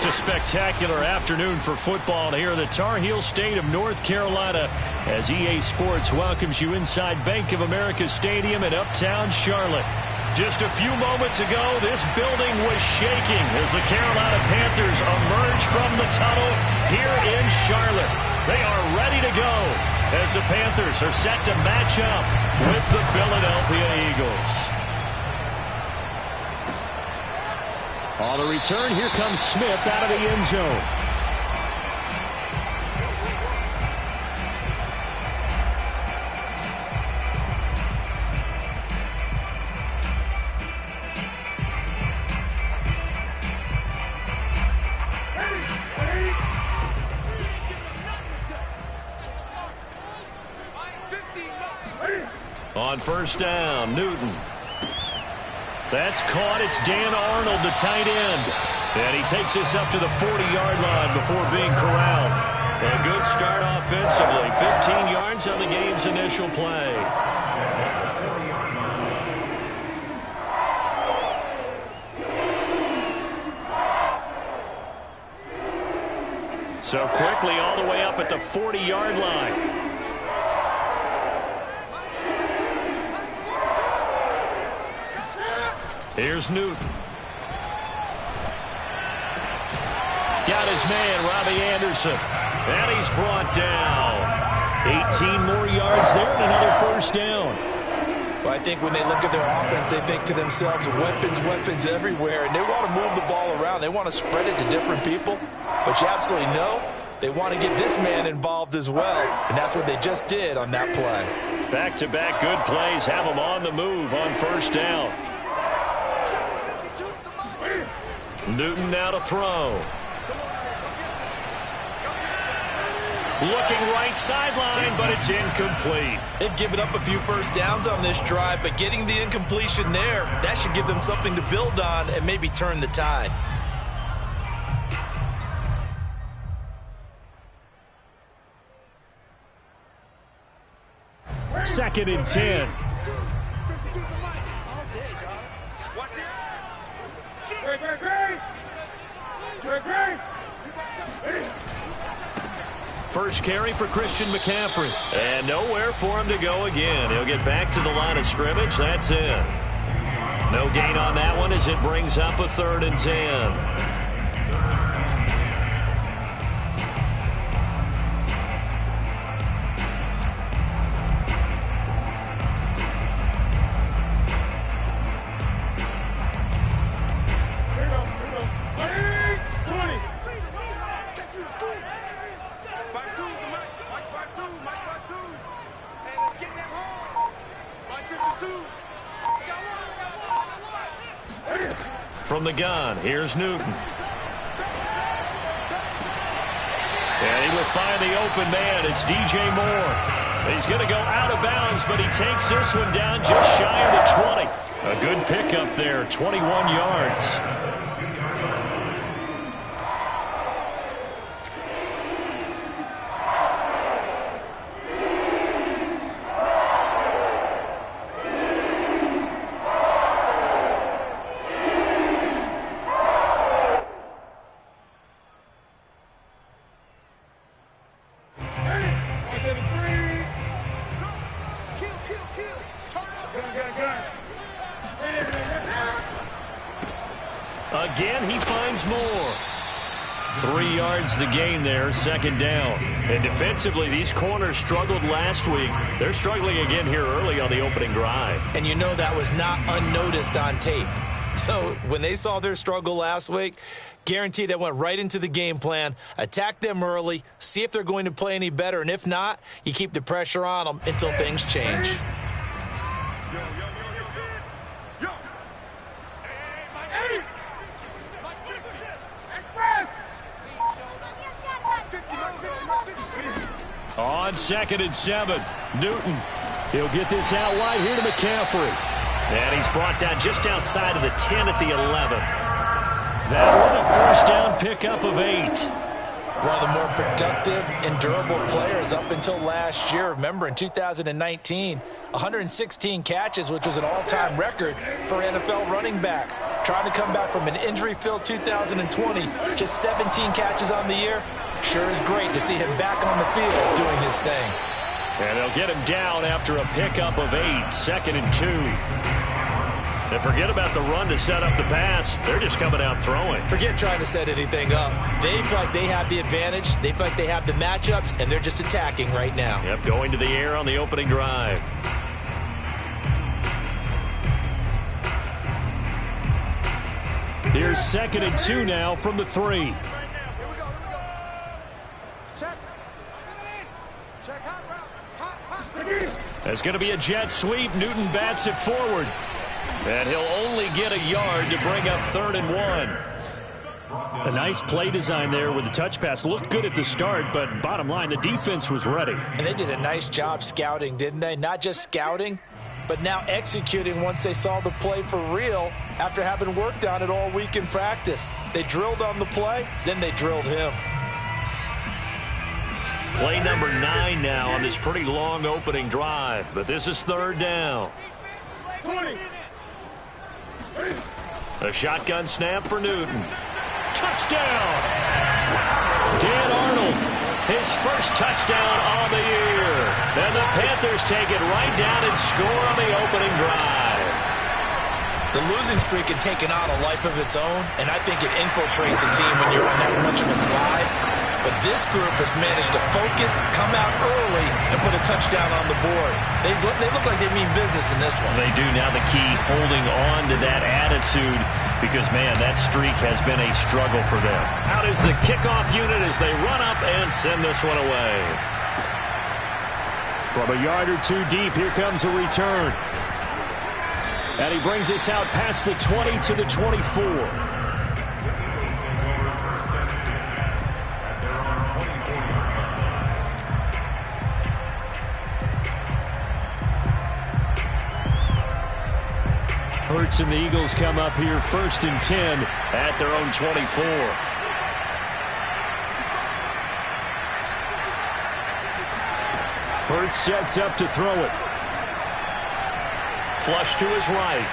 Just a spectacular afternoon for football here in the Tar Heel state of North Carolina as EA Sports welcomes you inside Bank of America Stadium in uptown Charlotte. Just a few moments ago, this building was shaking as the Carolina Panthers emerge from the tunnel here in Charlotte. They are ready to go as the Panthers are set to match up with the Philadelphia Eagles. On the return, here comes Smith out of the end zone. On first down, Newton. That's caught. It's Dan Arnold, the tight end. And he takes this up to the 40-yard line before being corralled. A good start offensively. 15 yards on the game's initial play. So quickly all the way up at the 40-yard line. Here's Newton. Got his man, Robbie Anderson. And he's brought down. 18 more yards there and another first down. Well, I think when they look at their offense, they think to themselves, weapons everywhere. And they want to move the ball around. They want to spread it to different people. But you absolutely know they want to get this man involved as well. And that's what they just did on that play. Back-to-back good plays have them on the move on first down. Newton now to throw. Looking right sideline, but it's incomplete. They've given up a few first downs on this drive, but getting the incompletion there, that should give them something to build on and maybe turn the tide. Second and 10. First carry for Christian McCaffrey. And nowhere for him to go again. He'll get back to the line of scrimmage. That's it. No gain on that one as it brings up a 3rd and 10. From the gun, here's Newton. And he will find the open man. It's DJ Moore. He's going to go out of bounds, but he takes this one down just shy of the 20. A good pickup there, 21 yards. Again, he finds more. 3 yards the gain there, second down. And defensively, these corners struggled last week. They're struggling again here early on the opening drive. And you know that was not unnoticed on tape. So when they saw their struggle last week, guaranteed they went right into the game plan, attack them early, see if they're going to play any better. And if not, you keep the pressure on them until things change. On 2nd and 7, Newton. He'll get this out wide here to McCaffrey. And he's brought down just outside of the 10 at the 11. That one a first down pickup of 8. One of the more productive and durable players up until last year. Remember, in 2019, 116 catches, which was an all-time record for NFL running backs. trying to come back from an injury-filled 2020, just 17 catches on the year. Sure is great to see him back on the field doing his thing. And they'll get him down after a pickup of 8, 2nd and 2. And forget about the run to set up the pass. They're just coming out throwing. Forget trying to set anything up. They feel like they have the advantage. They feel like they have the matchups, and they're just attacking right now. Yep, going to the air on the opening drive. Here's 2nd and 2 now from the 3. That's going to be a jet sweep. Newton bats it forward. And he'll only get a yard to bring up 3rd and 1. A nice play design there with the touch pass. Looked good at the start, but bottom line, the defense was ready. And they did a nice job scouting, didn't they? Not just scouting, but now executing once they saw the play for real after having worked on it all week in practice. They drilled on the play, then they drilled him. Play number 9 now on this pretty long opening drive, but this is 3rd down. 20. A shotgun snap for Newton. Touchdown! Dan Arnold, his first touchdown on the year. And the Panthers take it right down and score on the opening drive. The losing streak had taken on a life of its own, and I think it infiltrates a team when you're on that much of a slide. But this group has managed to focus, come out early, and put a touchdown on the board. They look like they mean business in this one. They do. Now the key, holding on to that attitude, because, man, that streak has been a struggle for them. Out is the kickoff unit as they run up and send this one away. From a yard or 2 deep, here comes a return. And he brings us out past the 20 to the 24. Hurts and the Eagles come up here 1st and 10 at their own 24. Hurts sets up to throw it. Flush to his right.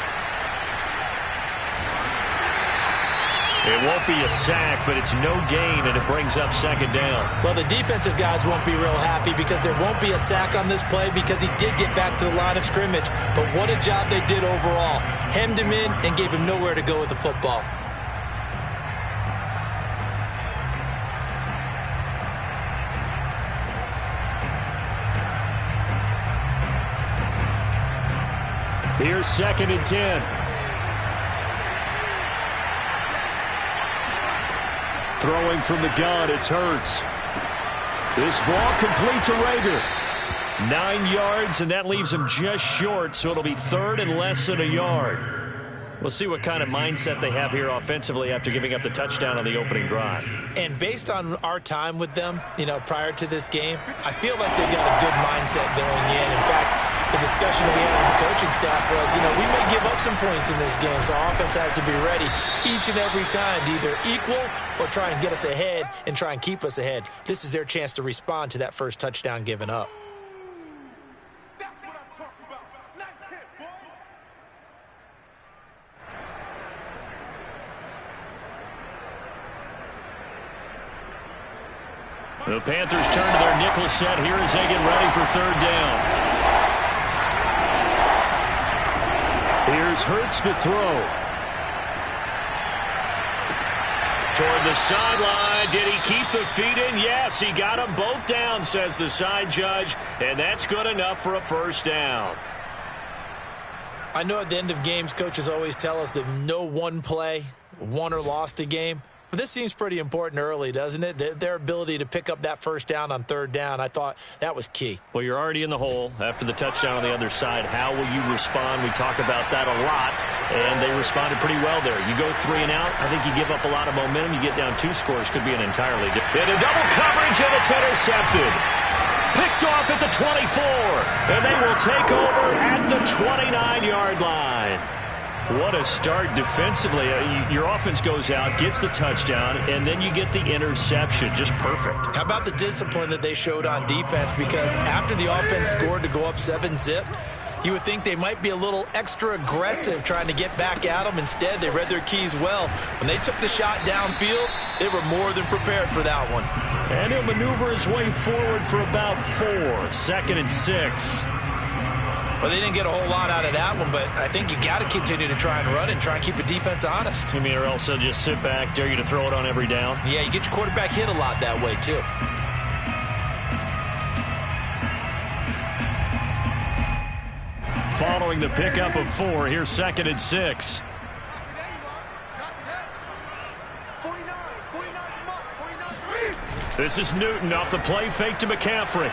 It won't be a sack, but it's no gain, and it brings up 2nd down. Well, the defensive guys won't be real happy because there won't be a sack on this play because he did get back to the line of scrimmage. But what a job they did overall. Hemmed him in and gave him nowhere to go with the football. Here's 2nd and 10. Throwing from the gun, it's Hurts. This ball complete to Rager. 9 yards, and that leaves him just short, so it'll be 3rd and less than a yard. We'll see what kind of mindset they have here offensively after giving up the touchdown on the opening drive. And based on our time with them, prior to this game, I feel like they've got a good mindset going in. In fact, the discussion we had with the coaching staff was, we may give up some points in this game, so our offense has to be ready each and every time to either equal or try and get us ahead and try and keep us ahead. This is their chance to respond to that first touchdown given up. The Panthers turn to their nickel set here as they get ready for 3rd down. Here's Hurts to throw. Toward the sideline. Did he keep the feet in? Yes, he got them both down, says the side judge, and that's good enough for a 1st down. I know at the end of games, coaches always tell us that no one play won or lost a game. But this seems pretty important early, doesn't it? Their ability to pick up that 1st down on 3rd down, I thought that was key. Well, you're already in the hole after the touchdown on the other side. How will you respond? We talk about that a lot, and they responded pretty well there. You go 3 and out, I think you give up a lot of momentum. You get down 2 scores, could be an entirely different. In a double coverage, and it's intercepted. Picked off at the 24, and they will take over at the 29-yard line. What a start defensively. Your offense goes out, gets the touchdown, and then you get the interception. Just perfect. How about the discipline that they showed on defense? Because after the offense scored to go up 7-zip, You would think they might be a little extra aggressive trying to get back at them. Instead, they read their keys well. When they took the shot downfield, they were more than prepared for that one. And he'll maneuver his way forward for about 4. 2nd and 6. Well, they didn't get a whole lot out of that one, but I think you got to continue to try and run and try and keep the defense honest. You mean, or else they'll just sit back, dare you to throw it on every down? Yeah, you get your quarterback hit a lot that way, too. Following the pickup of 4, here's 2nd and 6. This is Newton off the play fake to McCaffrey.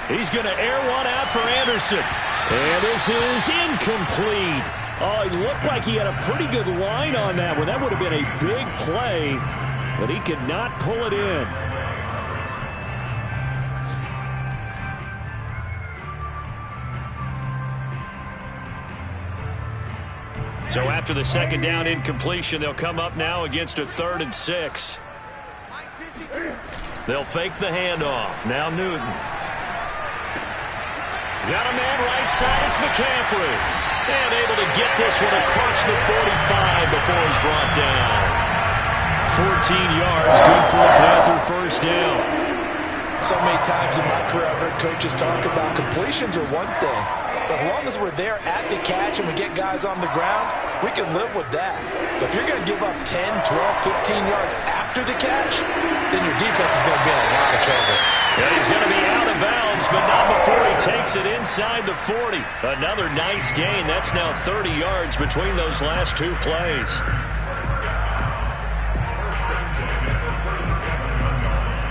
He's going to air one out for Anderson. And this is incomplete. Oh, it looked like he had a pretty good line on that one. That would have been a big play, but he could not pull it in. So after the 2nd down incompletion, they'll come up now against a 3rd and 6. They'll fake the handoff. Now Newton. Got a man right side. It's McCaffrey. And able to get this one across the 45 before he's brought down. 14 yards, good for a Panther first down. So many times in my career, I've heard coaches talk about completions are one thing. But as long as we're there at the catch and we get guys on the ground, we can live with that. But if you're going to give up 10, 12, 15 yards after the catch, then your defense is going to be in a lot of trouble. And he's going to be out of bounds, but not before he takes it inside the 40. Another nice gain. That's now 30 yards between those last 2 plays.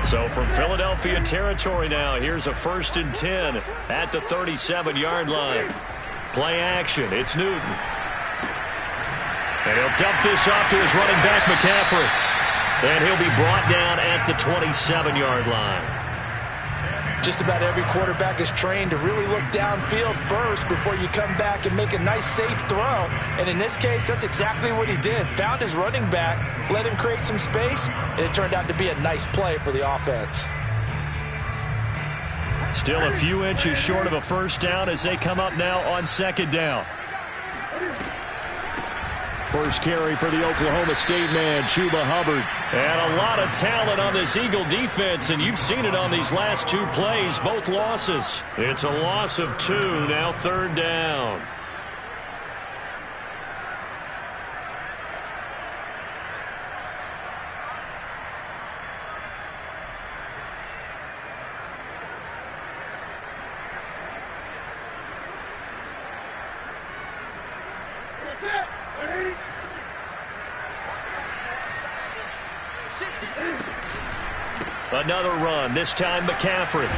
So from Philadelphia territory now, here's a 1st and 10 at the 37-yard line. Play action. It's Newton. And he'll dump this off to his running back, McCaffrey. And he'll be brought down at the 27-yard line. Just about every quarterback is trained to really look downfield first before you come back and make a nice, safe throw. And in this case, that's exactly what he did. Found his running back, let him create some space, and it turned out to be a nice play for the offense. Still a few inches short of a first down as they come up now on 2nd down. First carry for the Oklahoma State man, Chuba Hubbard. And a lot of talent on this Eagle defense, and you've seen it on these last 2 plays, both losses. It's a loss of 2, now 3rd down. Another run, this time McCaffrey.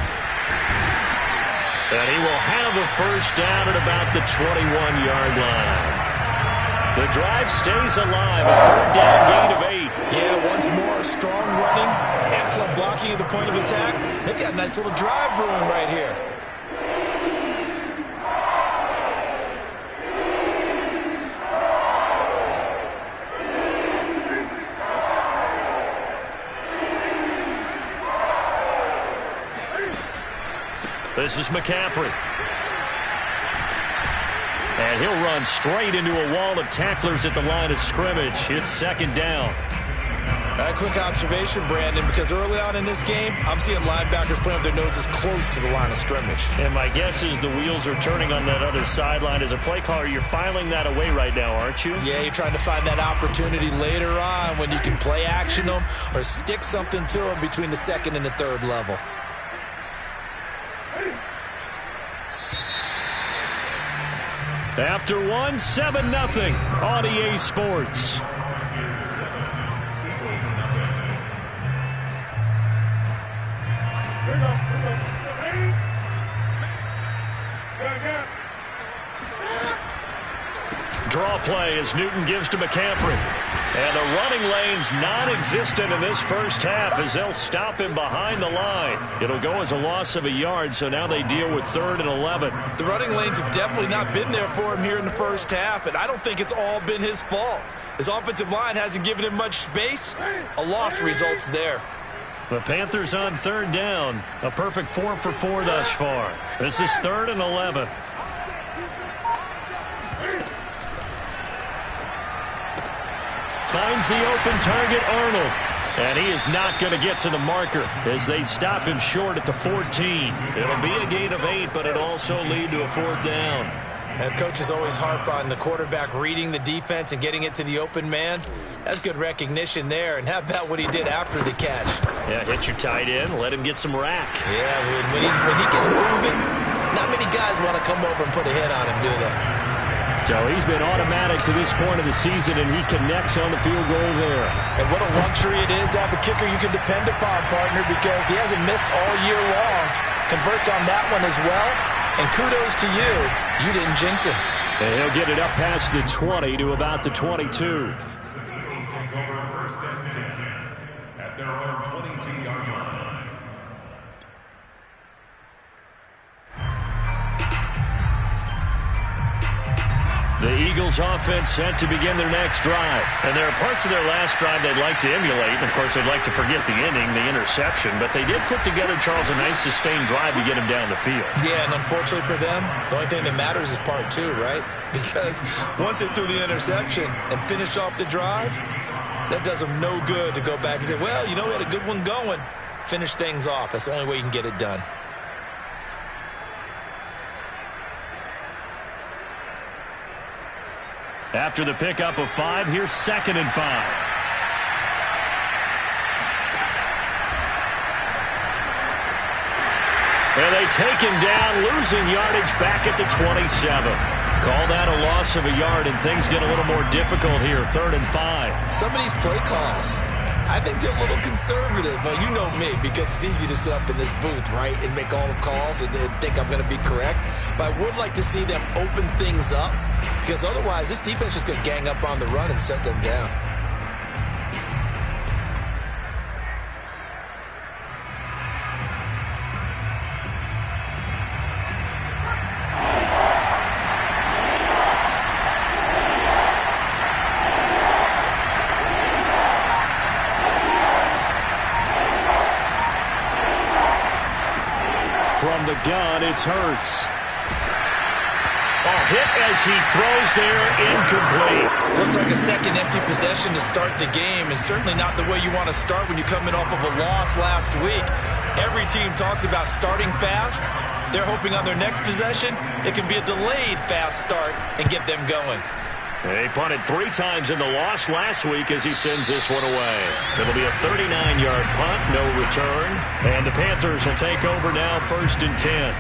And he will have a first down at about the 21-yard line. The drive stays alive, a 3rd down gain of 8. Yeah, once more, strong running, excellent blocking at the point of attack. They've got a nice little drive brewing right here. This is McCaffrey. And he'll run straight into a wall of tacklers at the line of scrimmage. It's 2nd down. A quick observation, Brandon, because early on in this game, I'm seeing linebackers playing with their noses close to the line of scrimmage. And my guess is the wheels are turning on that other sideline. As a play caller, you're filing that away right now, aren't you? Yeah, you're trying to find that opportunity later on when you can play action them or stick something to them between the 2nd and the 3rd level. After 1, 7-0 on EA Sports. Draw play as Newton gives to McCaffrey. And the running lane's non-existent in this first half as they'll stop him behind the line. It'll go as a loss of a yard, so now they deal with 3rd and 11. The running lanes have definitely not been there for him here in the first half, and I don't think it's all been his fault. His offensive line hasn't given him much space. A loss results there. The Panthers on 3rd down. A perfect 4 for 4 thus far. This is 3rd and 11. finds the open target, Arnold. And he is not going to get to the marker as they stop him short at the 14. It'll be a gain of 8, but it'll also lead to a 4th down. And coaches always harp on the quarterback reading the defense and getting it to the open man. That's good recognition there. And how about what he did after the catch? Yeah, hit your tight end, let him get some rack. Yeah, when he gets moving, not many guys want to come over and put a hit on him, do they? So he's been automatic to this point of the season, and he connects on the field goal there. And what a luxury it is to have a kicker you can depend upon, partner, because he hasn't missed all year long. Converts on that one as well. And kudos to you. You didn't jinx him. And he'll get it up past the 20 to about the 22. At their own 22-yard line. The Eagles offense set to begin their next drive. And there are parts of their last drive they'd like to emulate. And of course, they'd like to forget the inning, the interception. But they did put together, Charles, a nice sustained drive to get him down the field. Yeah, and unfortunately for them, the only thing that matters is part 2, right? Because once they threw the interception and finished off the drive, that does them no good to go back and say, well, you know, we had a good one going. Finish things off. That's the only way you can get it done. After the pickup of 5, here's 2nd and 5. And they take him down, losing yardage back at the 27. Call that a loss of a yard, and things get a little more difficult here, 3rd and 5. Some of these play calls, I think they're a little conservative, but you know me, because it's easy to sit up in this booth, right, and make all the calls and think I'm going to be correct. But I would like to see them open things up, because otherwise this defense is going to gang up on the run and shut them down. From the gun, it's Hurts. A hit as he throws there, incomplete. Looks like a second empty possession to start the game, and certainly not the way you want to start when you're coming off of a loss last week. Every team talks about starting fast. They're hoping on their next possession, it can be a delayed fast start and get them going. He punted 3 times in the loss last week as he sends this one away. It'll be a 39-yard punt, no return. And the Panthers will take over now, 1st and 10.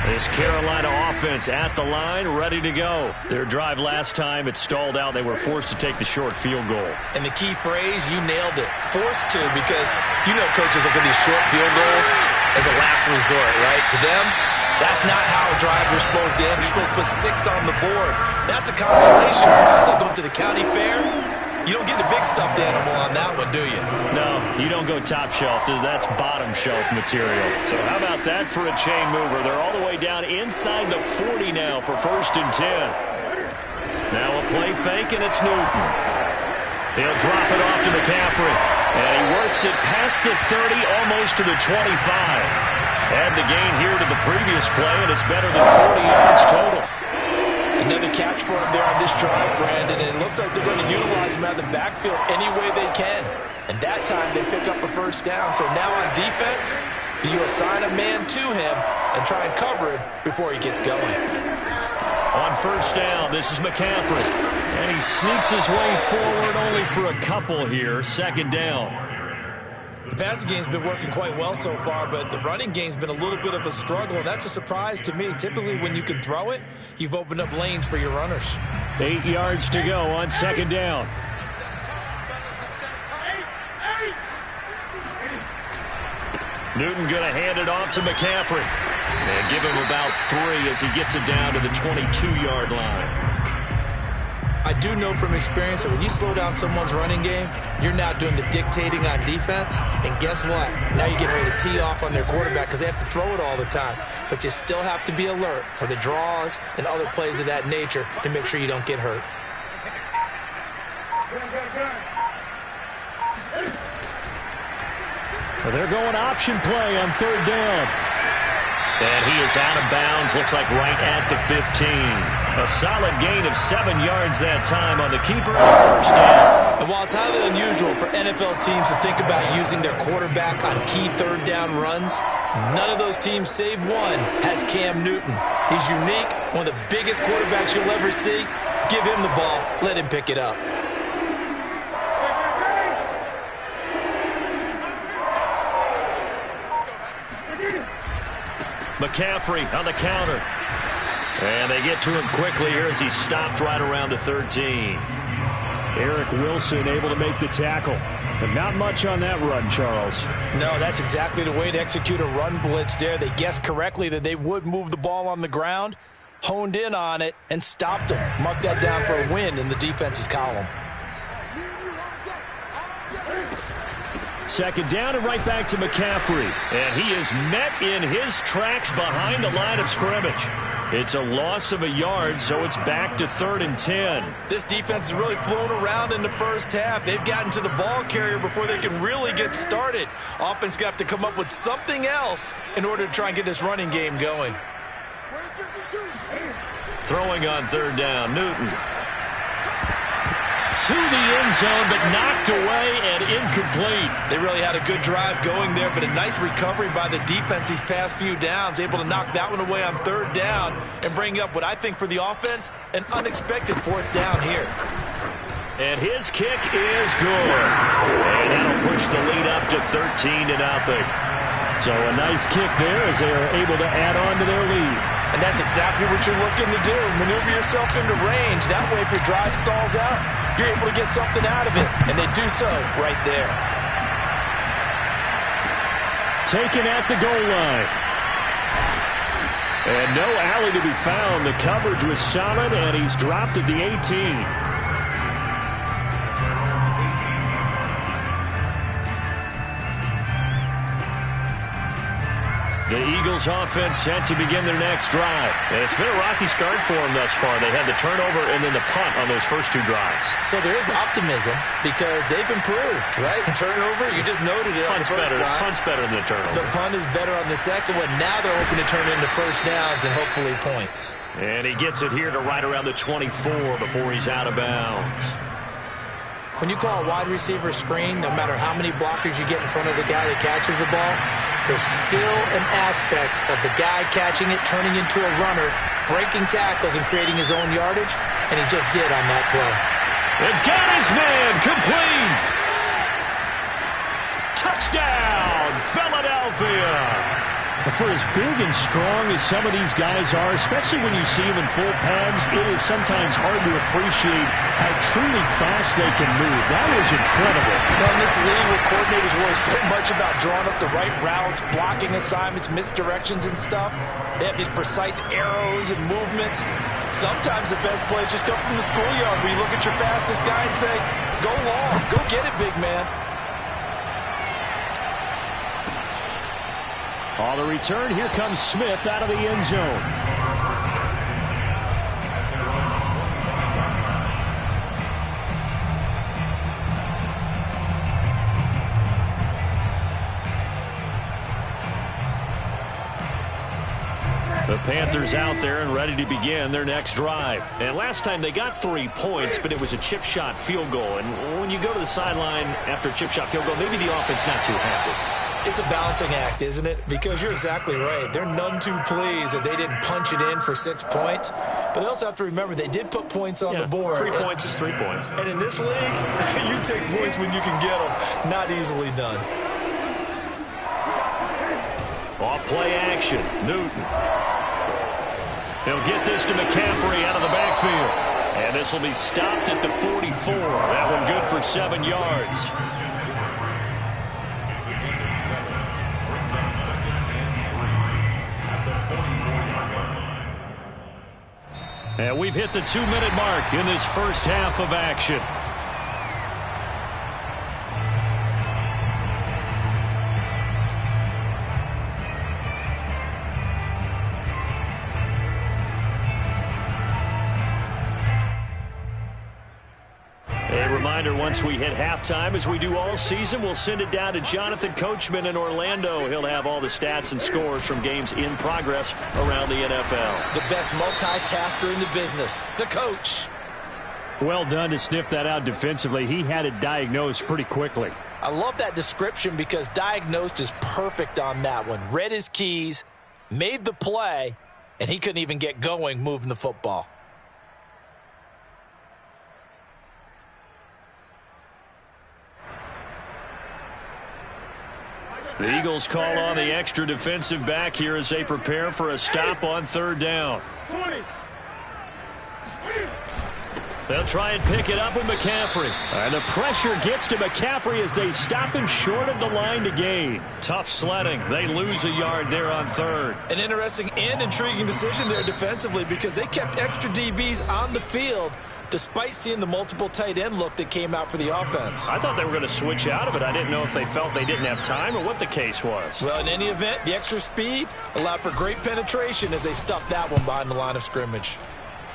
This Carolina offense at the line, ready to go. Their drive last time, it stalled out. They were forced to take the short field goal. And the key phrase, you nailed it. Forced to, because you know coaches look at these short field goals as a last resort, right? To them, that's not how drives are supposed to end. You're supposed to put 6 on the board. That's a consolation prize. Like going to the county fair. You don't get the big stuffed animal on that one, do you? No, you don't go top shelf. That's bottom shelf material. So how about that for a chain mover? They're all the way down inside the 40 now for 1st and 10. Now a play fake, and it's Newton. He'll drop it off to McCaffrey. And he works it past the 30, almost to the 25. Add the gain here to the previous play, and it's better than 40 yards total. Another catch for him there on this drive, Brandon. And it looks like they're going to utilize him out of the backfield any way they can. And that time they pick up a 1st down. So now on defense, do you assign a man to him and try and cover him before he gets going? On 1st down, this is McCaffrey. And he sneaks his way forward only for a couple here. 2nd down. The passing game's been working quite well so far, but the running game's been a little bit of a struggle. That's a surprise to me. Typically, when you can throw it, you've opened up lanes for your runners. 8 yards to go on 2nd down. Newton going to hand it off to McCaffrey. And give him about 3 as he gets it down to the 22-yard line. I do know from experience that when you slow down someone's running game, you're now doing the dictating on defense. And guess what? Now you're getting ready to tee off on their quarterback because they have to throw it all the time. But you still have to be alert for the draws and other plays of that nature to make sure you don't get hurt. They're going option play on third down. And he is out of bounds, looks like right at the 15. A solid gain of 7 yards that time on the keeper and first down. And while it's highly unusual for NFL teams to think about using their quarterback on key third down runs, none of those teams, save one, has Cam Newton. He's unique, one of the biggest quarterbacks you'll ever see. Give him the ball, let him pick it up. McCaffrey on the counter. And they get to him quickly here as he stopped right around the 13. Eric Wilson able to make the tackle. But not much on that run, Charles. No, that's exactly the way to execute a run blitz there. They guessed correctly that they would move the ball on the ground, honed in on it, and stopped him. Mark that down for a win in the defense's column. Second down and right back to McCaffrey. And he is met in his tracks behind the line of scrimmage. It's a loss of a yard, so it's back to 3rd and 10. This defense has really flown around in the first half. They've gotten to the ball carrier before they can really get started. Offense got to come up with something else in order to try and get this running game going. Throwing on third down, Newton. To the end zone, but knocked away and incomplete. They really had a good drive going there, but a nice recovery by the defense these past few downs, able to knock that one away on third down and bring up what I think for the offense, an unexpected 4th down here. And his kick is good. And that'll push the lead up to 13-0. So a nice kick there as they are able to add on to their lead. And that's exactly what you're looking to do. Maneuver yourself into range. That way, if your drive stalls out, you're able to get something out of it. And they do so right there. Taken at the goal line. And no alley to be found. The coverage was solid, and he's dropped at the 18. The Eagles offense set to begin their next drive. And it's been a rocky start for them thus far. They had the turnover and then the punt on those first 2 drives. So there is optimism because they've improved, right? Turnover, you just noted it. Punt's better. Punt's better than the turnover. The punt is better on the second one. Now they're hoping to turn into first downs and hopefully points. And he gets it here to right around the 24 before he's out of bounds. When you call a wide receiver screen, no matter how many blockers you get in front of the guy that catches the ball, there's still an aspect of the guy catching it, turning into a runner, breaking tackles and creating his own yardage, and he just did on that play. And got his man complete. Touchdown, Philadelphia. For as big and strong as some of these guys are, especially when you see them in full pads, it is sometimes hard to appreciate how truly fast they can move. That was incredible. Well, in this league where coordinators worry so much about drawing up the right routes, blocking assignments, misdirections and stuff, they have these precise arrows and movements. Sometimes the best plays just come from the schoolyard where you look at your fastest guy and say, go long, go get it, big man. On the return, here comes Smith out of the end zone. The Panthers out there and ready to begin their next drive. And last time they got 3 points, but it was a chip shot field goal. And when you go to the sideline after a chip shot field goal, maybe the offense not too happy. It's a balancing act, isn't it? Because you're exactly right. They're none too pleased that they didn't punch it in for 6 points. But they also have to remember they did put points on the board. 3 points is 3 points. And in this league, you take points when you can get them. Not easily done. Off play action. Newton. He'll get this to McCaffrey out of the backfield. And this will be stopped at the 44. That one good for 7 yards. And we've hit the 2-minute mark in this first half of action. reminder, once we hit halftime, as we do all season, we'll send it down to Jonathan Coachman in Orlando. He'll have all the stats and scores from games in progress around the NFL. The best multitasker in the business, the coach. Well done to sniff that out defensively. He had it diagnosed pretty quickly. I love that description because diagnosed is perfect on that one. Read his keys, made the play, and he couldn't even get going moving the football. The Eagles call on the extra defensive back here as they prepare for a stop on third down. They'll try and pick it up with McCaffrey. And the pressure gets to McCaffrey as they stop him short of the line to gain. Tough sledding. They lose a yard there on third. An interesting and intriguing decision there defensively because they kept extra DBs on the field despite seeing the multiple tight end look that came out for the offense. I thought they were going to switch out of it. I didn't know if they felt they didn't have time or what the case was. Well, in any event, the extra speed allowed for great penetration as they stuffed that one behind the line of scrimmage.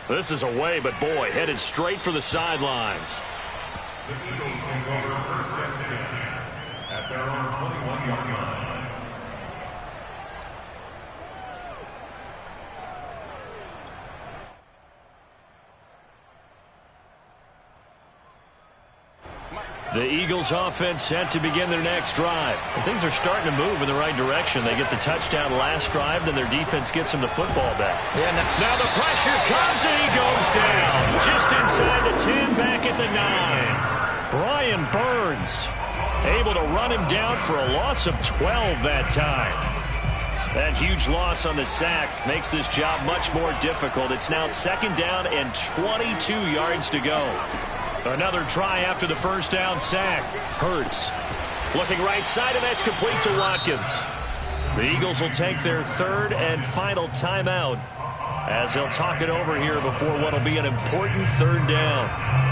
This is away, but boy, headed straight for the sidelines. The Eagles take over first and 10 at their own 21-yard line. The Eagles offense set to begin their next drive. And things are starting to move in the right direction. They get the touchdown last drive, then their defense gets them the football back. Yeah, now the pressure comes, and he goes down. Just inside the 10, back at the 9. Brian Burns able to run him down for a loss of 12 that time. That huge loss on the sack makes this job much more difficult. It's now second down and 22 yards to go. Another try after the first down sack. Hurts looking right side, and that's complete to Watkins. The Eagles will take their third and final timeout as they'll talk it over here before what will be an important third down.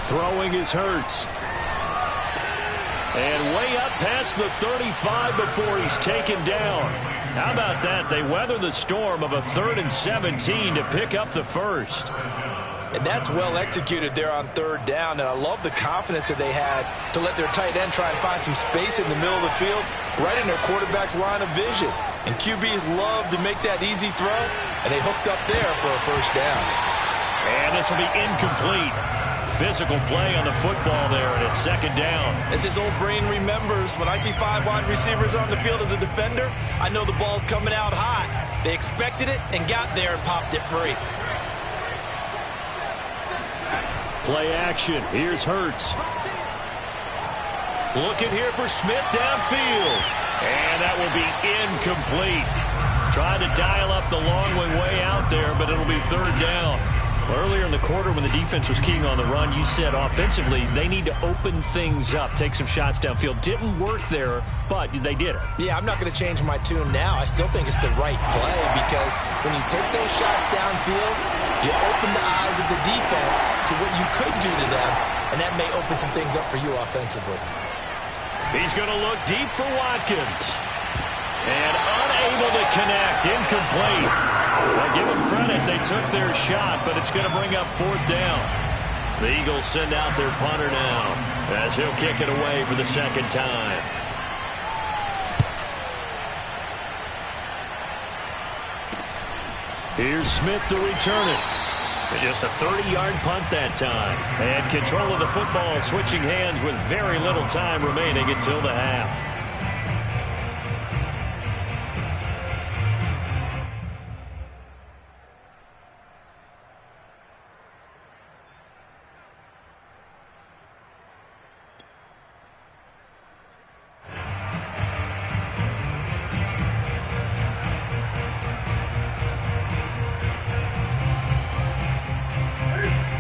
Throwing is Hurts. And way up past the 35 before he's taken down. How about that? They weather the storm of a 3rd and 17 to pick up the first. And that's well executed there on third down. And I love the confidence that they had to let their tight end try and find some space in the middle of the field, right in their quarterback's line of vision. And QBs love to make that easy throw, and they hooked up there for a first down. And this will be incomplete. Physical play on the football there, and it's second down. As his old brain remembers, when I see 5 wide receivers on the field as a defender, I know the ball's coming out hot. They expected it and got there and popped it free. Play action. Here's Hurts. Looking here for Smith downfield. And that will be incomplete. Tried to dial up the long way out there, but it'll be third down. Earlier in the quarter when the defense was keying on the run, you said offensively they need to open things up, take some shots downfield. Didn't work there, but they did it. Yeah, I'm not going to change my tune now. I still think it's the right play because when you take those shots downfield, you open the eyes of the defense to what you could do to them, and that may open some things up for you offensively. He's going to look deep for Watkins. And unable to connect, incomplete. Well, give them credit, they took their shot, but it's going to bring up fourth down. The Eagles send out their punter now as he'll kick it away for the second time. Here's Smith to return it. Just a 30-yard punt that time. And control of the football switching hands with very little time remaining until the half.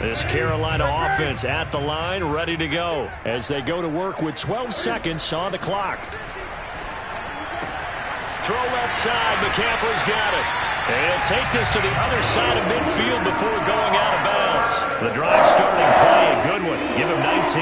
This Carolina offense at the line, ready to go as they go to work with 12 seconds on the clock. throw left side. McCaffrey's got it. And take this to the other side of midfield before going out of bounds. The drive starting play, a good one. Give him 19.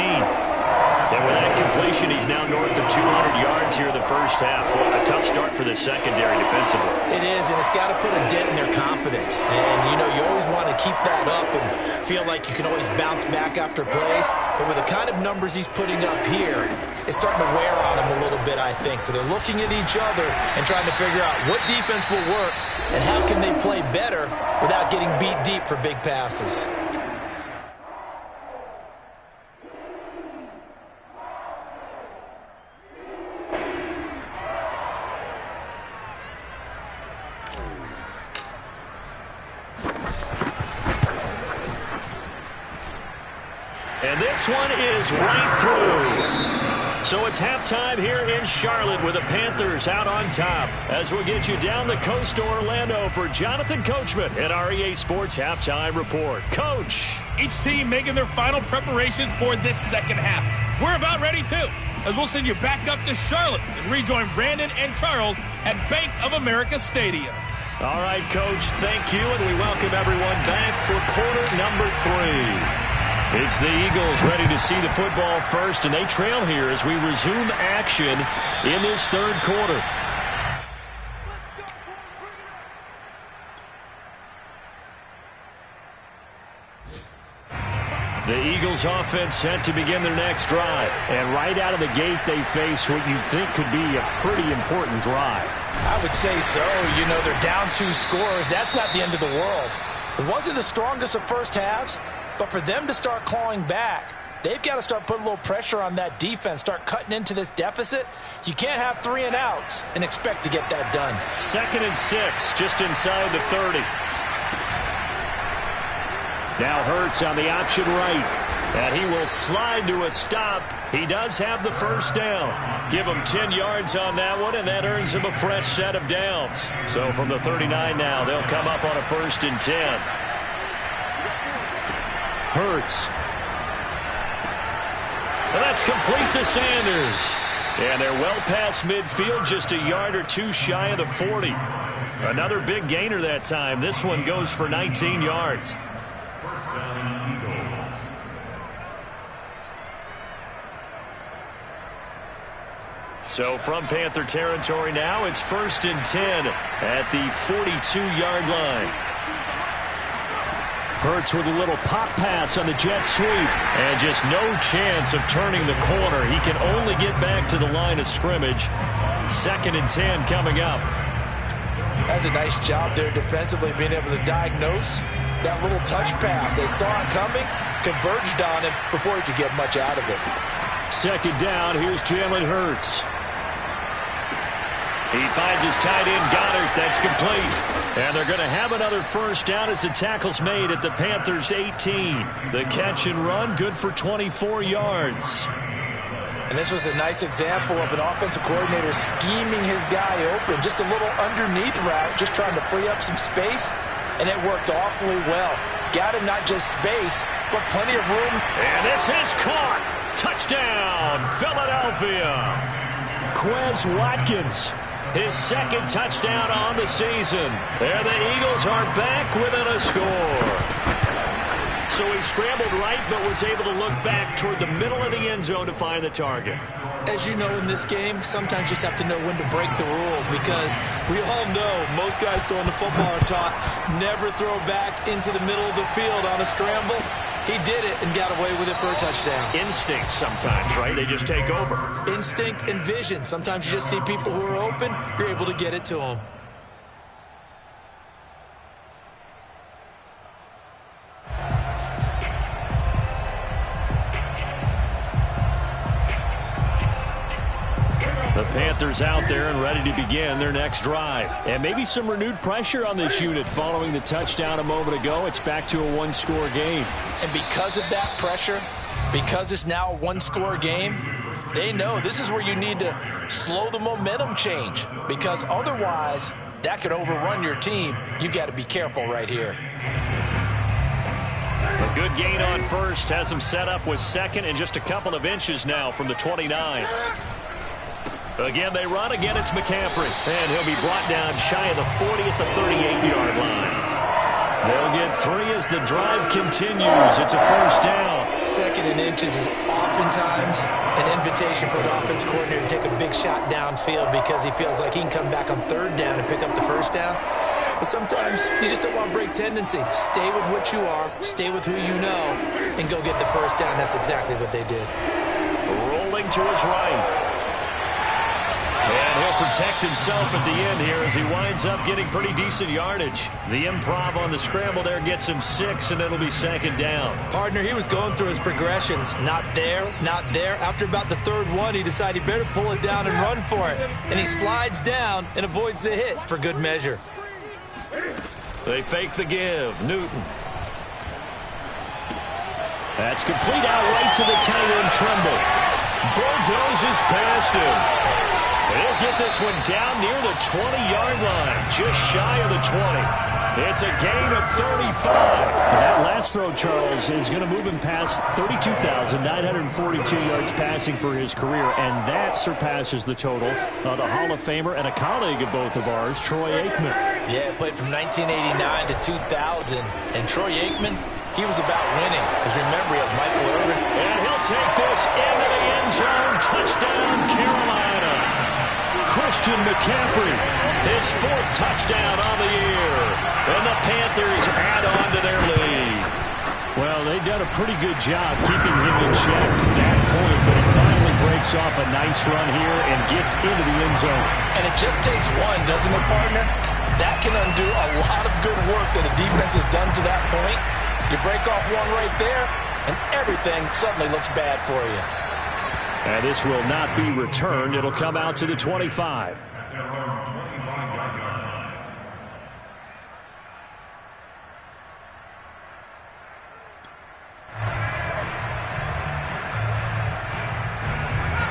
And with that completion, he's now north of 200 yards here in the first half. Well, a tough start for the secondary defensively. It is, and it's got to put a dent in their confidence. And, you know, you always want to keep that up and feel like you can always bounce back after plays. But with the kind of numbers he's putting up here, it's starting to wear on him a little bit, I think. So they're looking at each other and trying to figure out what defense will work and how can they play better without getting beat deep for big passes. And this one is right through. So it's halftime here in Charlotte with the Panthers out on top. As we'll get you down the coast to Orlando for Jonathan Coachman at our EA Sports Halftime Report. Coach. Each team making their final preparations for this second half. We're about ready, too, as we'll send you back up to Charlotte and rejoin Brandon and Charles at Bank of America Stadium. All right, Coach, thank you, and we welcome everyone back for quarter number 3. It's the Eagles ready to see the football first, and they trail here as we resume action in this third quarter. The Eagles offense set to begin their next drive. And right out of the gate, they face what you'd think could be a pretty important drive. I would say so. You know, they're down 2 scores. That's not the end of the world. It wasn't the strongest of first halves, but for them to start clawing back, they've got to start putting a little pressure on that defense, start cutting into this deficit. You can't have 3 and outs and expect to get that done. 2nd and 6, just inside the 30. Now Hurts on the option right, and he will slide to a stop. He does have the first down. Give him 10 yards on that one, and that earns him a fresh set of downs. So from the 39 now, they'll come up on a 1st and 10. Hurts. And that's complete to Sanders. And they're well past midfield, just a yard or 2 shy of the 40. Another big gainer that time. This one goes for 19 yards. First down, Eagles. So from Panther territory now, it's 1st and 10 at the 42-yard line. Hurts with a little pop pass on the jet sweep. And just no chance of turning the corner. He can only get back to the line of scrimmage. 2nd and 10 coming up. That's a nice job there defensively, being able to diagnose that little touch pass. They saw it coming, converged on it before he could get much out of it. 2nd down, here's Jalen Hurts. He finds his tight end, Goddard. That's complete. And they're going to have another first down as the tackle's made at the Panthers' 18. The catch and run, good for 24 yards. And this was a nice example of an offensive coordinator scheming his guy open. Just a little underneath route, just trying to free up some space. And it worked awfully well. Got him not just space, but plenty of room. And this is caught. Touchdown, Philadelphia. Quez Watkins. His 2nd touchdown on the season. And the Eagles are back within a score. So he scrambled right, but was able to look back toward the middle of the end zone to find the target. As you know, in this game, sometimes you just have to know when to break the rules, because we all know most guys throwing the football are taught never throw back into the middle of the field on a scramble. He did it and got away with it for a touchdown. Instinct sometimes, right? They just take over. Instinct and vision. Sometimes you just see people who are open, you're able to get it to them. The Panthers out there and ready to begin their next drive. And maybe some renewed pressure on this unit following the touchdown a moment ago. It's back to a 1-score game. And because of that pressure, because it's now a 1-score game, they know this is where you need to slow the momentum change, because otherwise that could overrun your team. You've got to be careful right here. A good gain on first has him set up with 2nd and just a couple of inches now from the 29. Again, they run. Again, it's McCaffrey. And he'll be brought down shy of the 40 at the 38-yard line. They'll get 3 as the drive continues. It's a first down. 2nd and inches is oftentimes an invitation for an offense coordinator to take a big shot downfield because he feels like he can come back on 3rd down and pick up the first down. But sometimes you just don't want to break tendency. Stay with what you are, stay with who you know, and go get the first down. That's exactly what they did. Rolling to his right. And he'll protect himself at the end here as he winds up getting pretty decent yardage. The improv on the scramble there gets him 6, and it'll be 2nd down. Partner, he was going through his progressions. Not there, not there. After about the 3rd one, he decided he better pull it down and run for it. And he slides down and avoids the hit for good measure. They fake the give. Newton. That's complete out right to the tight end, Tremble. Bulldozes past him. He'll get this one down near the 20-yard line, just shy of the 20. It's a gain of 35. That last throw, Charles, is going to move him past 32,942 yards passing for his career, and that surpasses the total of the Hall of Famer and a colleague of both of ours, Troy Aikman. Yeah, played from 1989 to 2000, and Troy Aikman, he was about winning. Because remember, he had Michael Irvin. And he'll take this into the end zone. Touchdown, Carolina. Christian McCaffrey, his 4th touchdown on the year. And the Panthers add on to their lead. Well, they've done a pretty good job keeping him in check to that point, but he finally breaks off a nice run here and gets into the end zone. And it just takes one, doesn't it, partner? That can undo a lot of good work that a defense has done to that point. You break off one right there, and everything suddenly looks bad for you. And this will not be returned. It'll come out to the 25.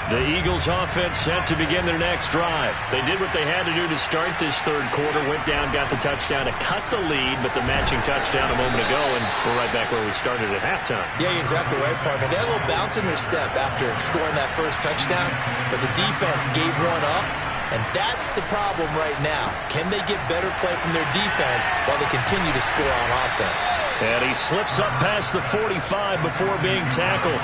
The Eagles offense set to begin their next drive. They did what they had to do to start this 3rd quarter. Went down, got the touchdown to cut the lead, but the matching touchdown a moment ago, and we're right back where we started at halftime. Yeah, you're exactly right, partner. They had a little bounce in their step after scoring that first touchdown, but the defense gave one up, and that's the problem right now. Can they get better play from their defense while they continue to score on offense? And he slips up past the 45 before being tackled.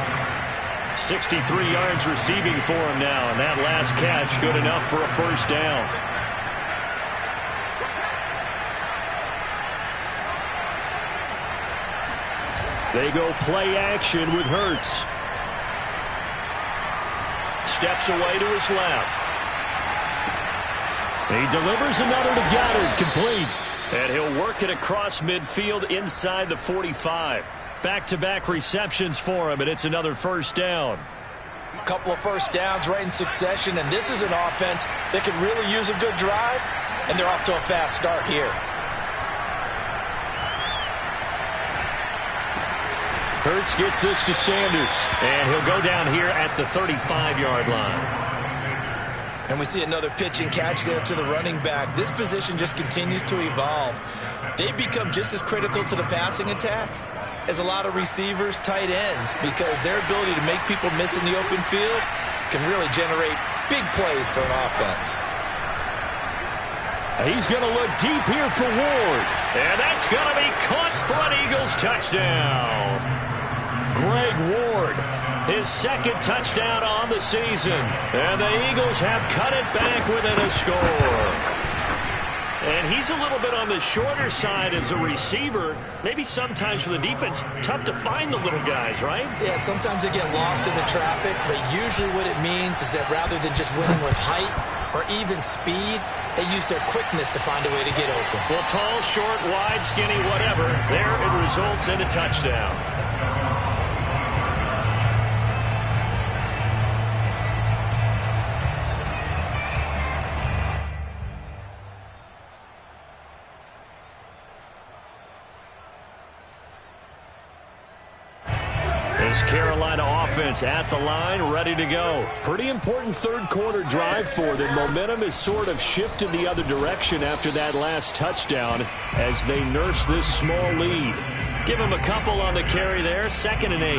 63 yards receiving for him now, and that last catch good enough for a first down. They go play action with Hurts. Steps away to his left. He delivers another to Goddard, complete. And he'll work it across midfield inside the 45. Back-to-back receptions for him, and it's another first down. A couple of first downs right in succession, and this is an offense that could really use a good drive, and they're off to a fast start here. Hurts gets this to Sanders, and he'll go down here at the 35-yard line. And we see another pitch and catch there to the running back. This position just continues to evolve. They become just as critical to the passing attack as a lot of receivers, tight ends, because their ability to make people miss in the open field can really generate big plays for an offense. He's going to look deep here for Ward. And that's going to be caught for an Eagles touchdown. Greg Ward, his 2nd touchdown on the season. And the Eagles have cut it back within a score. And he's a little bit on the shorter side as a receiver. Maybe sometimes for the defense, tough to find the little guys, right? Yeah, sometimes they get lost in the traffic, but usually what it means is that rather than just winning with height or even speed, they use their quickness to find a way to get open. Well, tall, short, wide, skinny, whatever, there it results in a touchdown. This Carolina offense at the line, ready to go. Pretty important 3rd quarter drive for them. Momentum has sort of shifted the other direction after that last touchdown as they nurse this small lead. Give him a couple on the carry there. 2nd and 8.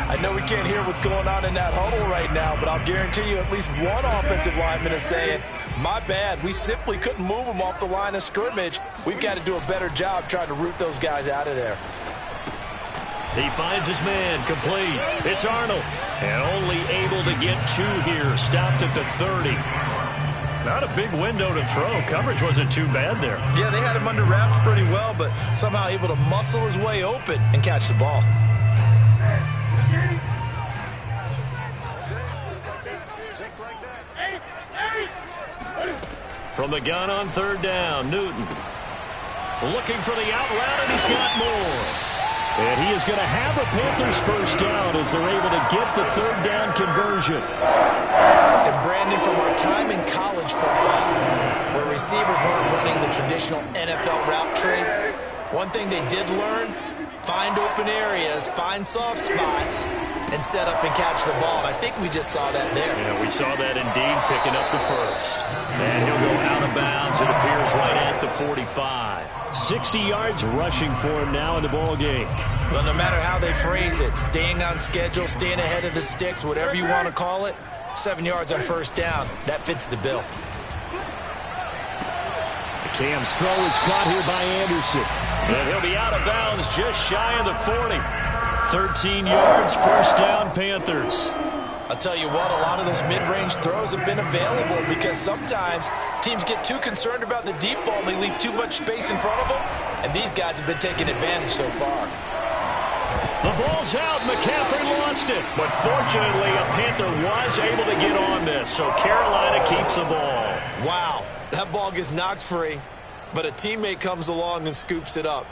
I know we can't hear what's going on in that huddle right now, but I'll guarantee you at least one offensive lineman is saying, my bad, we simply couldn't move them off the line of scrimmage. We've got to do a better job trying to root those guys out of there. He finds his man, complete. It's Arnold. And only able to get 2 here. Stopped at the 30. Not a big window to throw. Coverage wasn't too bad there. Yeah, they had him under wraps pretty well, but somehow able to muscle his way open and catch the ball. From the gun on 3rd down, Newton. Looking for the out route, and he's got more. And he is going to have a Panthers first down as they're able to get the 3rd down conversion. And Brandon, from our time in college football, where receivers weren't running the traditional NFL route tree, one thing they did learn, find open areas, find soft spots, and set up and catch the ball. And I think we just saw that there. Yeah, we saw that indeed, picking up the first. And he'll go out of bounds, it appears, right at the 45. 60 yards rushing for him now in the ball game. Well, no matter how they phrase it, staying on schedule, staying ahead of the sticks, whatever you want to call it, 7 yards on first down, that fits the bill. Cam's throw is caught here by Anderson. And he'll be out of bounds just shy of the 40. 13 yards, first down, Panthers. I'll tell you what, a lot of those mid-range throws have been available because sometimes teams get too concerned about the deep ball and they leave too much space in front of them, and these guys have been taking advantage so far. The ball's out. McCaffrey lost it. But fortunately, a Panther was able to get on this, so Carolina keeps the ball. Wow, that ball gets knocked free, but a teammate comes along and scoops it up.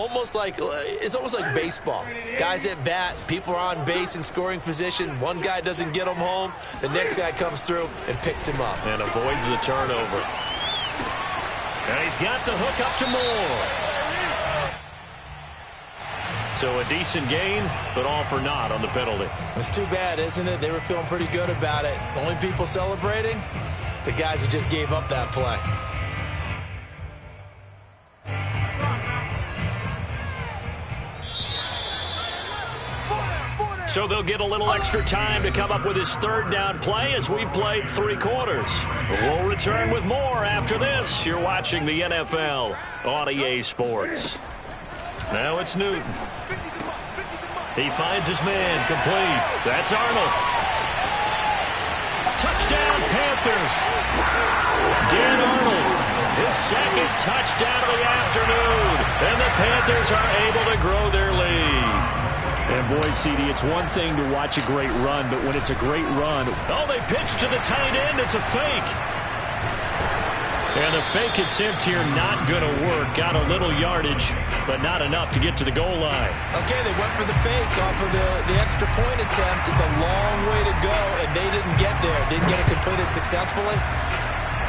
It's almost like baseball. Guys at bat, people are on base in scoring position. One guy doesn't get them home. The next guy comes through and picks him up. And avoids the turnover. And he's got the hook up to Moore. So a decent gain, but all for naught on the penalty. It's too bad, isn't it? They were feeling pretty good about it. The only people celebrating, the guys who just gave up that play. So they'll get a little extra time to come up with his 3rd down play as we've played 3 quarters. We'll return with more after this. You're watching the NFL on EA Sports. Now it's Newton. He finds his man, complete. That's Arnold. Touchdown, Panthers. Dan Arnold, his 2nd touchdown of the afternoon. And the Panthers are able to grow their lead. And boy, CD, it's one thing to watch a great run, but when it's a great run, oh, they pitch to the tight end. It's a fake. And the fake attempt here not going to work. Got a little yardage, but not enough to get to the goal line. Okay, they went for the fake off of the extra point attempt. It's a long way to go, and they didn't get there. Didn't get it completed successfully.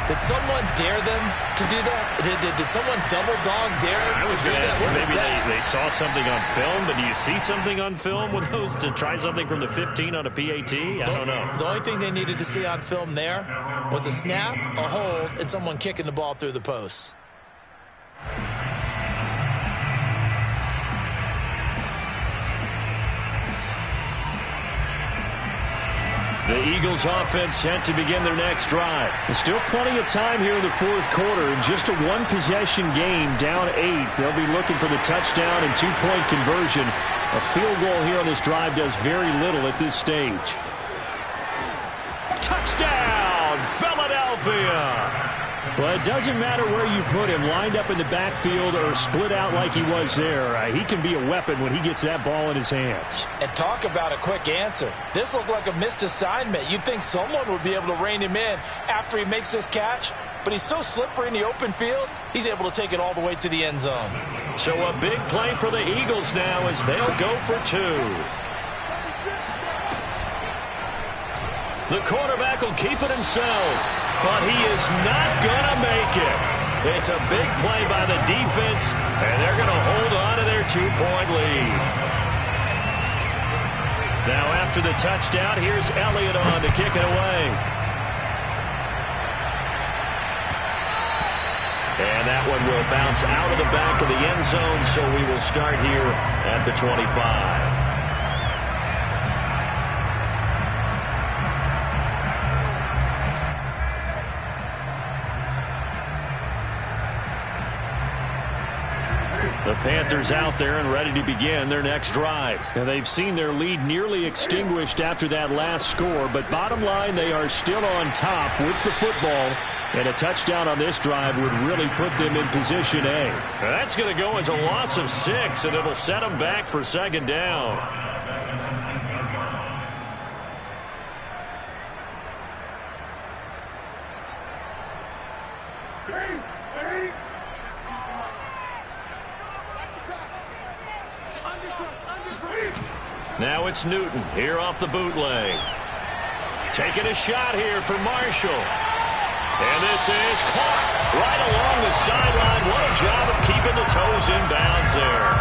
Did someone dare them to do that? Did someone double dog dare them to do that? Maybe they saw something on film, but do you see something on film with those to try something from the 15 on a PAT? I don't know. The only thing they needed to see on film there was a snap, a hold, and someone kicking the ball through the posts. The Eagles offense set to begin their next drive. There's still plenty of time here in the 4th quarter. In just a 1-possession game, down 8. They'll be looking for the touchdown and 2-point conversion. A field goal here on this drive does very little at this stage. Touchdown, Philadelphia! Well, it doesn't matter where you put him, lined up in the backfield or split out like he was there. He can be a weapon when he gets that ball in his hands. And talk about a quick answer. This looked like a missed assignment. You'd think someone would be able to rein him in after he makes this catch, but he's so slippery in the open field, he's able to take it all the way to the end zone. So a big play for the Eagles now as they'll go for 2. The quarterback will keep it himself. But he is not going to make it. It's a big play by the defense, and they're going to hold on to their 2-point lead. Now after the touchdown, here's Elliott on to kick it away. And that that one will bounce out of the back of the end zone, so we will start here at the 25. The Panthers out there and ready to begin their next drive. And they've seen their lead nearly extinguished after that last score. But bottom line, they are still on top with the football. And a touchdown on this drive would really put them in position A. Now that's going to go as a loss of 6, and it'll set them back for second down. Now it's Newton here off the bootleg. Taking a shot here for Marshall. And this is caught right along the sideline. What a job of keeping the toes in bounds there.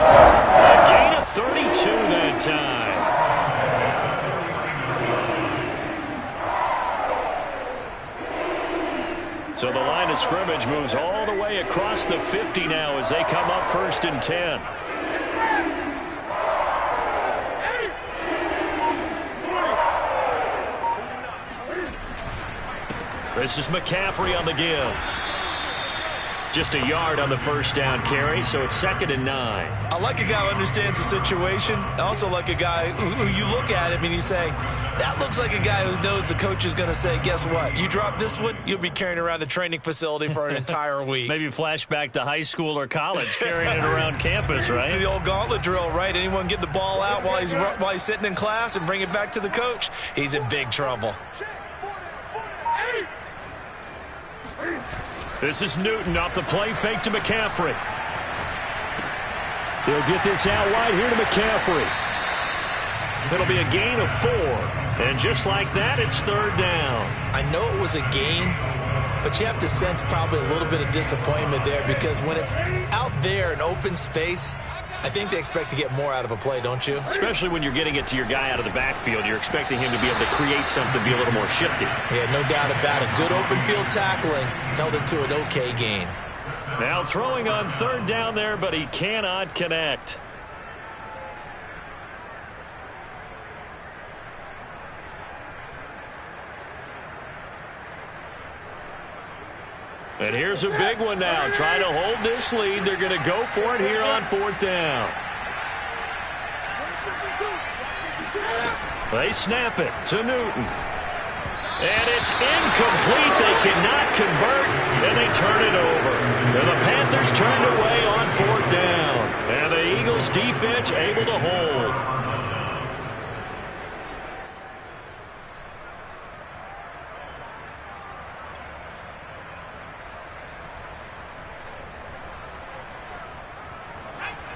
A gain of 32 that time. So the line of scrimmage moves all the way across the 50 now as they come up 1st and 10. This is McCaffrey on the give. Just a yard on the first down carry, so it's 2nd and 9. I like a guy who understands the situation. I also like a guy who you look at him and you say, that looks like a guy who knows the coach is going to say, guess what? You drop this one, you'll be carrying around the training facility for an entire week. Maybe flashback to high school or college, carrying it around campus, right? The old gauntlet drill, right? Anyone get the ball out while he's sitting in class and bring it back to the coach, he's in big trouble. This is Newton off the play fake to McCaffrey. He'll get this out wide here to McCaffrey. It'll be a gain of 4. And just like that, it's 3rd down. I know it was a gain, but you have to sense probably a little bit of disappointment there because when it's out there in open space, I think they expect to get more out of a play, don't you? Especially when you're getting it to your guy out of the backfield. You're expecting him to be able to create something, be a little more shifty. Yeah, no doubt about it. Good open field tackling held it to an okay gain. Now throwing on 3rd down there, but he cannot connect. And here's a big one now. Trying to hold this lead. They're going to go for it here on 4th down. They snap it to Newton. And it's incomplete. They cannot convert, and they turn it over. And the Panthers turned away on 4th down. And the Eagles defense able to hold.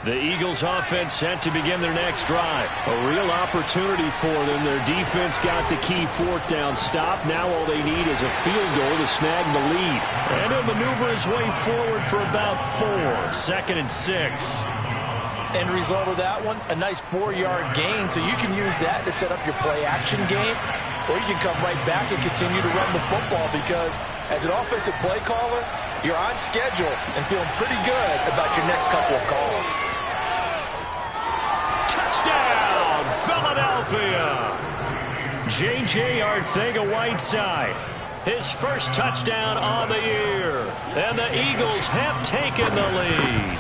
The Eagles offense set to begin their next drive. A real opportunity for them. Their defense got the key 4th down stop. Now all they need is a field goal to snag the lead. And he'll maneuver his way forward for about 4. 2nd and 6. End result of that one, a nice 4-yard gain. So you can use that to set up your play-action game. Or you can come right back and continue to run the football because as an offensive play caller, you're on schedule and feeling pretty good about your next couple of calls. Touchdown, Philadelphia! J.J. Arcega-Whiteside, his first touchdown on the year. And the Eagles have taken the lead.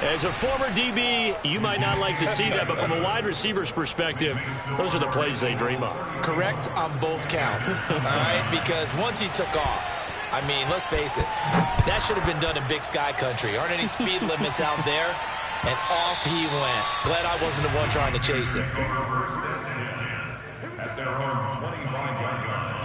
As a former DB, you might not like to see that, but from a wide receiver's perspective, those are the plays they dream of. Correct on both counts, all right? Because once he took off, I mean, let's face it, that should have been done in Big Sky Country. Aren't any speed limits out there? And off he went. Glad I wasn't the one trying to chase him. At their own 25-yard line.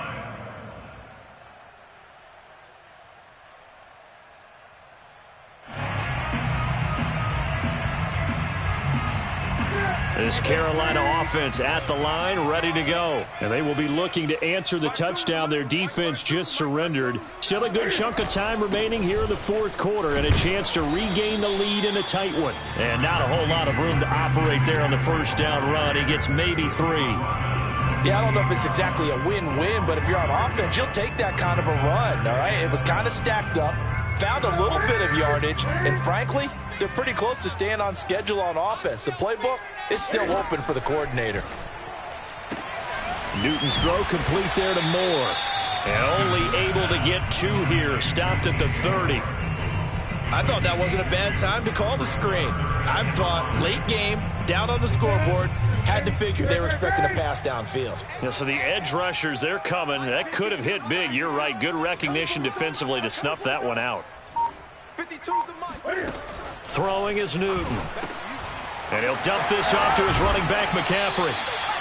This Carolina offense at the line, ready to go. And they will be looking to answer the touchdown their defense just surrendered. Still a good chunk of time remaining here in the 4th quarter and a chance to regain the lead in a tight one. And not a whole lot of room to operate there on the first down run. He gets maybe 3. Yeah, I don't know if it's exactly a win-win, but if you're on offense, you'll take that kind of a run, all right? It was kind of stacked up, found a little bit of yardage, and frankly, they're pretty close to staying on schedule on offense. The playbook is still open for the coordinator. Newton's throw complete there to Moore. And only able to get 2 here. Stopped at the 30. I thought that wasn't a bad time to call the screen. I thought late game, down on the scoreboard, had to figure they were expecting a pass downfield. Yeah, so the edge rushers, they're coming. That could have hit big. You're right. Good recognition defensively to snuff that one out. Throwing is Newton. And he'll dump this off to his running back, McCaffrey.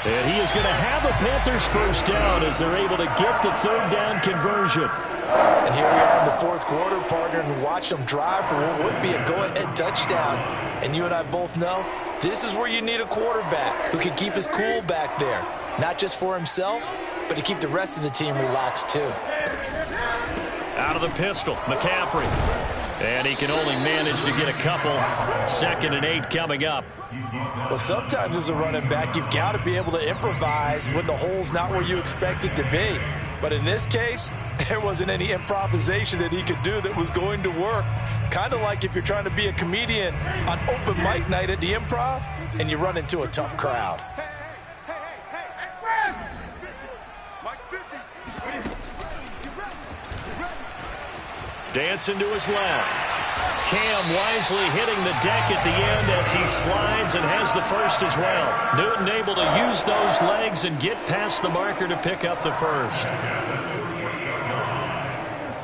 And he is going to have a Panthers first down as they're able to get the 3rd down conversion. And here we are in the 4th quarter, partner, and watch them drive for what would be a go-ahead touchdown. And you and I both know this is where you need a quarterback who can keep his cool back there. Not just for himself, but to keep the rest of the team relaxed too. Out of the pistol, McCaffrey. And he can only manage to get a couple. 2nd and 8 coming up. Well, sometimes as a running back, you've got to be able to improvise when the hole's not where you expect it to be. But in this case, there wasn't any improvisation that he could do that was going to work. Kind of like if you're trying to be a comedian on open mic night at the Improv and you run into a tough crowd. Dancing to his left. Cam wisely hitting the deck at the end as he slides and has the first as well. Newton able to use those legs and get past the marker to pick up the first.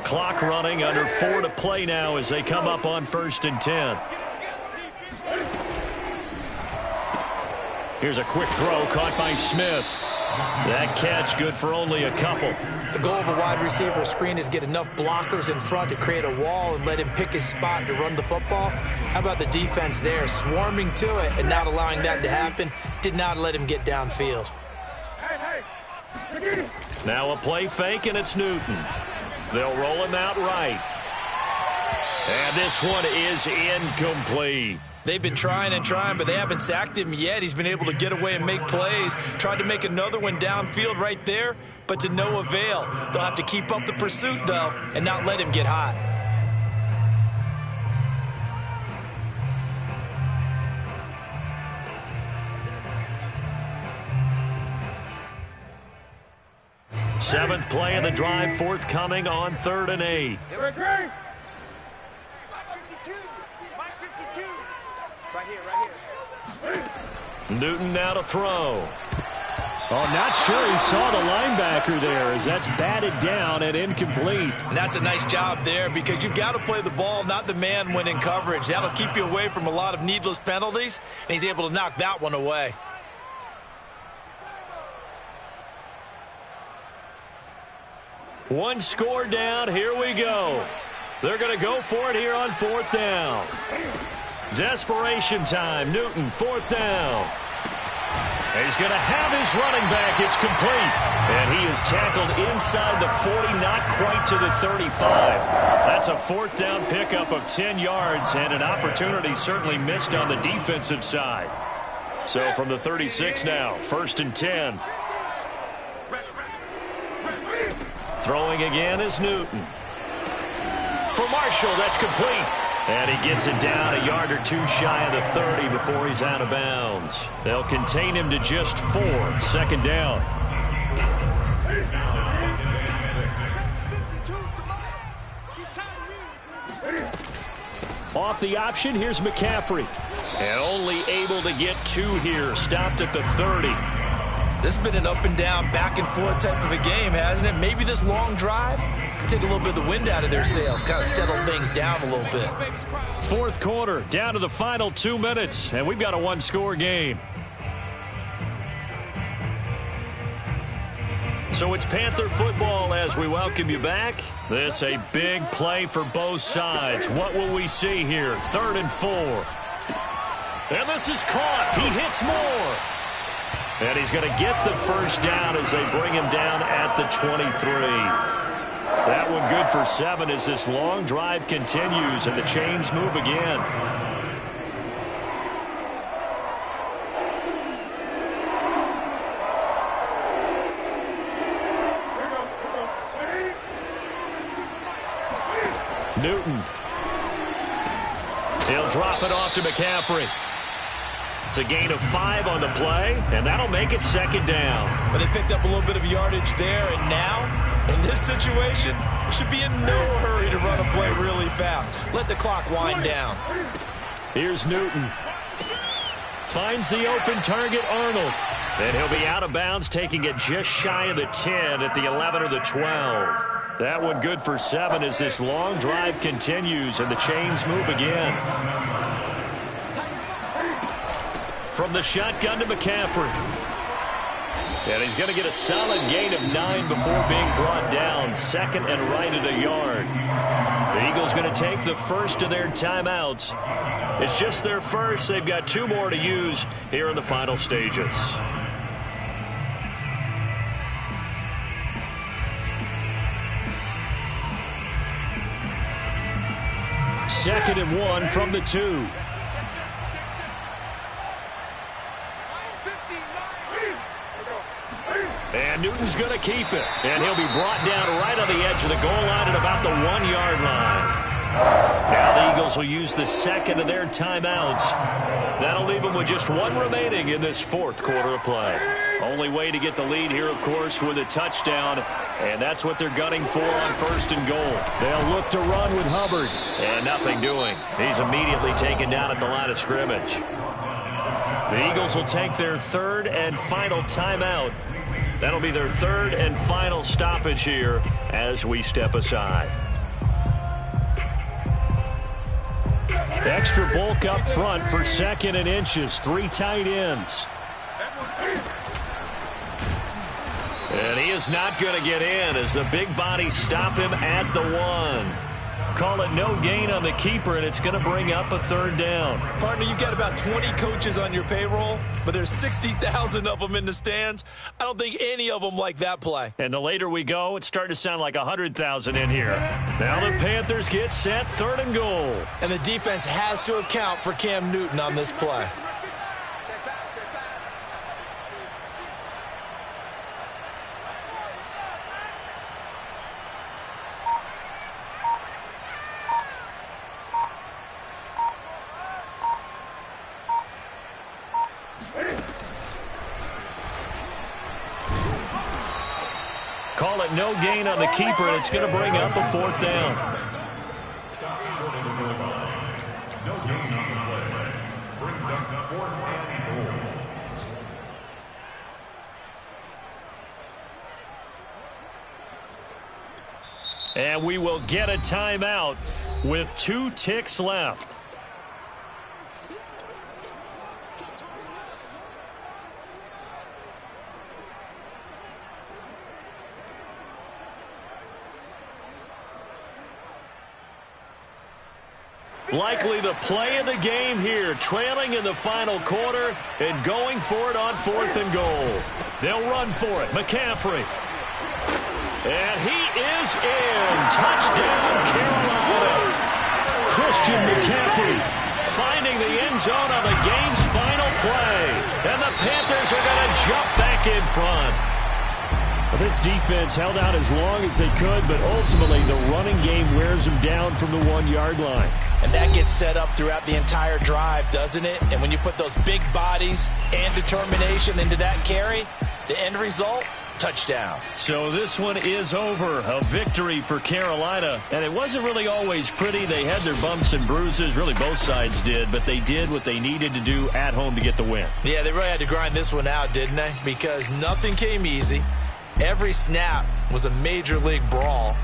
Clock running, under 4 to play now as they come up on 1st and 10. Here's a quick throw caught by Smith. That catch good for only a couple. The goal of a wide receiver screen is get enough blockers in front to create a wall and let him pick his spot to run the football. How about the defense there, swarming to it and not allowing that to happen? Did not let him get downfield. Now a play fake, and it's Newton. They'll roll him out right. And this one is incomplete. They've been trying and trying, but they haven't sacked him yet. He's been able to get away and make plays. Tried to make another one downfield right there, but to no avail. They'll have to keep up the pursuit, though, and not let him get hot. Seventh play of the drive, forthcoming on 3rd and 8. Newton now to throw. Oh, not sure he saw the linebacker there as that's batted down and incomplete. And that's a nice job there because you've got to play the ball, not the man when in coverage. That'll keep you away from a lot of needless penalties, and he's able to knock that one away. One score down. Here we go. They're going to go for it here on 4th down. Desperation time. Newton, 4th down. He's going to have his running back. It's complete. And he is tackled inside the 40, not quite to the 35. That's a 4th down pickup of 10 yards and an opportunity certainly missed on the defensive side. So from the 36 now, 1st and 10. Throwing again is Newton. For Marshall, that's complete. And he gets it down a yard or two shy of the 30 before he's out of bounds. They'll contain him to just 4. 2nd down. Off the option, here's McCaffrey. And only able to get 2 here. Stopped at the 30. This has been an up and down, back and forth type of a game, hasn't it? Maybe this long drive could take a little bit of the wind out of their sails, kind of settle things down a little bit. 4th quarter, down to the final 2 minutes, and we've got a 1-score game. So it's Panther football as we welcome you back. This a big play for both sides. What will we see here? 3rd and 4. And this is caught. He hits Moore. And he's going to get the first down as they bring him down at the 23. That one good for 7 as this long drive continues and the chains move again. Newton. He'll drop it off to McCaffrey. It's a gain of 5 on the play, and that'll make it second down. But they picked up a little bit of yardage there, and now, in this situation, should be in no hurry to run a play really fast. Let the clock wind down. Here's Newton. Finds the open target, Arnold. And he'll be out of bounds, taking it just shy of the 10 at the 11 or the 12. That one good for 7 as this long drive continues and the chains move again. From the shotgun to McCaffrey. And he's going to get a solid gain of 9 before being brought down. Second and right at a yard. The Eagles going to take the first of their timeouts. It's just their first. They've got 2 more to use here in the final stages. Second and 1 from the 2. And Newton's going to keep it. And he'll be brought down right on the edge of the goal line at about the 1-yard line. Now the Eagles will use the second of their timeouts. That'll leave them with just 1 remaining in this 4th quarter of play. Only way to get the lead here, of course, with a touchdown. And that's what they're gunning for on 1st and goal. They'll look to run with Hubbard. And nothing doing. He's immediately taken down at the line of scrimmage. The Eagles will take their 3rd and final timeout. That'll be their 3rd and final stoppage here as we step aside. Extra bulk up front for 2nd and inches. 3 tight ends. And he is not going to get in as the big bodies stop him at the 1. Call it no gain on the keeper, and it's going to bring up a 3rd down. Partner, you've got about 20 coaches on your payroll, but there's 60,000 of them in the stands. I don't think any of them like that play. And the later we go, it's starting to sound like 100,000 in here. Now the Panthers get set, 3rd and goal. And the defense has to account for Cam Newton on this play. Call it no gain on the keeper, and it's going to bring up a 4th down. Stop short of the goal line. No gain on the play. Brings up 4th and goal. And we will get a timeout with 2 ticks left. Likely the play of the game here, trailing in the final quarter and going for it on 4th and goal. They'll run for it. McCaffrey. And he is in. Touchdown, Carolina. Christian McCaffrey finding the end zone on the game's final play. And the Panthers are going to jump back in front. Well, this defense held out as long as they could, but ultimately the running game wears them down from the 1-yard line. And that gets set up throughout the entire drive, doesn't it? And when you put those big bodies and determination into that carry, the end result, touchdown. So this one is over. A victory for Carolina. And it wasn't really always pretty. They had their bumps and bruises. Really, both sides did. But they did what they needed to do at home to get the win. Yeah, they really had to grind this one out, didn't they? Because nothing came easy. Every snap was a major league brawl.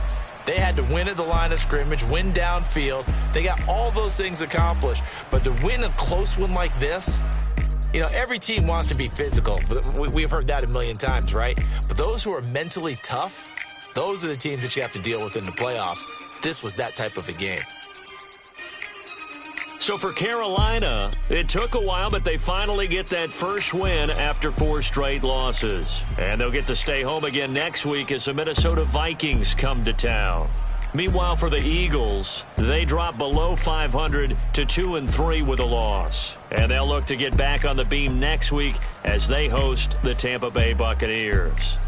They had to win at the line of scrimmage, win downfield. They got all those things accomplished. But to win a close one like this, you know, every team wants to be physical. We've heard that a million times, right? But those who are mentally tough, those are the teams that you have to deal with in the playoffs. This was that type of a game. So for Carolina, it took a while, but they finally get that first win after 4 straight losses. And they'll get to stay home again next week as the Minnesota Vikings come to town. Meanwhile, for the Eagles, they drop below 500 to 2-3 with a loss. And they'll look to get back on the beam next week as they host the Tampa Bay Buccaneers.